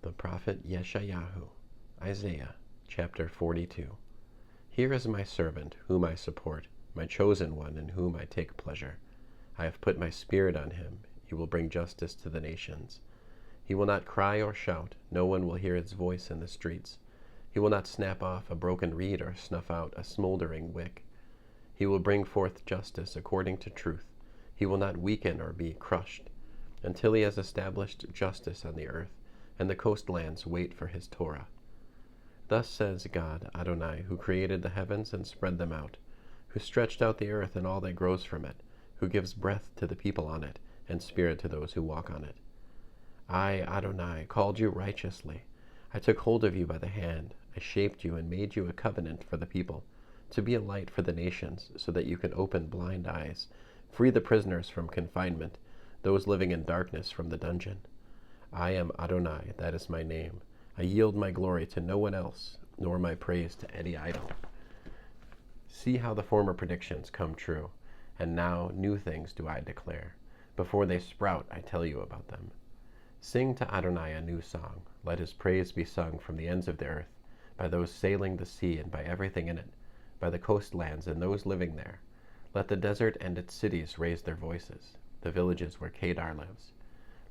The prophet Yesha'yahu, Isaiah, chapter 42. Here is my servant, whom I support, my chosen one, in whom I take pleasure. I have put my spirit on him. He will bring justice to the nations. He will not cry or shout. No one will hear his voice in the streets. He will not snap off a broken reed or snuff out a smoldering wick. He will bring forth justice according to truth. He will not weaken or be crushed, until he has established justice on the earth, and the coastlands wait for his Torah. Thus says God Adonai, who created the heavens and spread them out, who stretched out the earth and all that grows from it, who gives breath to the people on it, and spirit to those who walk on it. I, Adonai, called you righteously. I took hold of you by the hand. I shaped you and made you a covenant for the people, to be a light for the nations, so that you can open blind eyes, free the prisoners from confinement, those living in darkness from the dungeon. I am Adonai, that is my name. I yield my glory to no one else, nor my praise to any idol. See how the former predictions come true, and now new things do I declare. Before they sprout, I tell you about them. Sing to Adonai a new song. Let his praise be sung from the ends of the earth, by those sailing the sea and by everything in it, by the coastlands and those living there. Let the desert and its cities raise their voices, the villages where Kedar lives.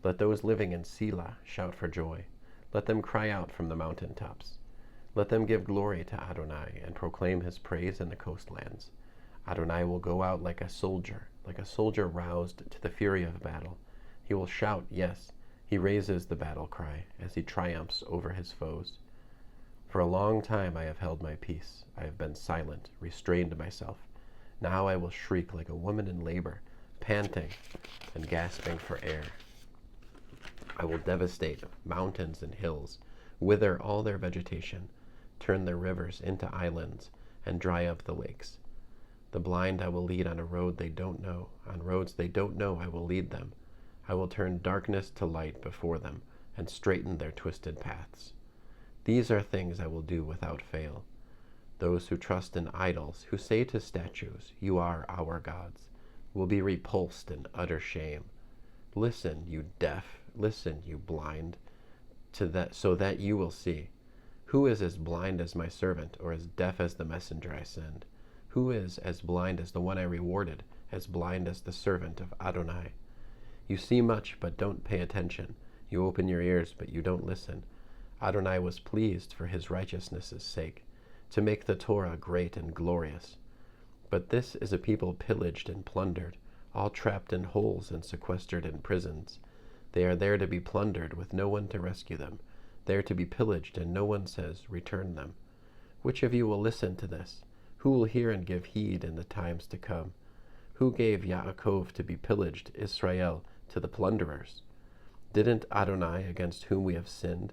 Let those living in Selah shout for joy. Let them cry out from the mountain tops. Let them give glory to Adonai and proclaim his praise in the coastlands. Adonai will go out like a soldier roused to the fury of battle. He will shout, yes, he raises the battle cry as he triumphs over his foes. For a long time I have held my peace. I have been silent, restrained myself. Now I will shriek like a woman in labor, panting and gasping for air. I will devastate mountains and hills, wither all their vegetation, turn their rivers into islands, and dry up the lakes. The blind I will lead on a road they don't know. On roads they don't know I will lead them. I will turn darkness to light before them, and straighten their twisted paths. These are things I will do without fail. Those who trust in idols, who say to statues, "You are our gods," will be repulsed in utter shame. Listen, you deaf, listen, you blind, so that you will see. Who is as blind as my servant, or as deaf as the messenger I send? Who is as blind as the one I rewarded, as blind as the servant of Adonai? You see much, but don't pay attention. You open your ears, but you don't listen. Adonai was pleased for his righteousness' sake, to make the Torah great and glorious. But this is a people pillaged and plundered, all trapped in holes and sequestered in prisons. They are there to be plundered, with no one to rescue them, there to be pillaged, and no one says, "Return them." Which of you will listen to this? Who will hear and give heed in the times to come? Who gave Yaakov to be pillaged, Israel to the plunderers? Didn't Adonai, against whom we have sinned,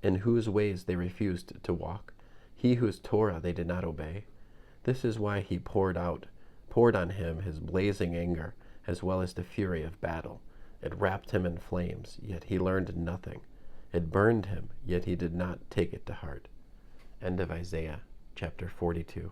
in whose ways they refused to walk, he whose Torah they did not obey? This is why he poured on him his blazing anger, as well as the fury of battle. It wrapped him in flames, yet he learned nothing. It burned him, yet he did not take it to heart. End of Isaiah, chapter 42.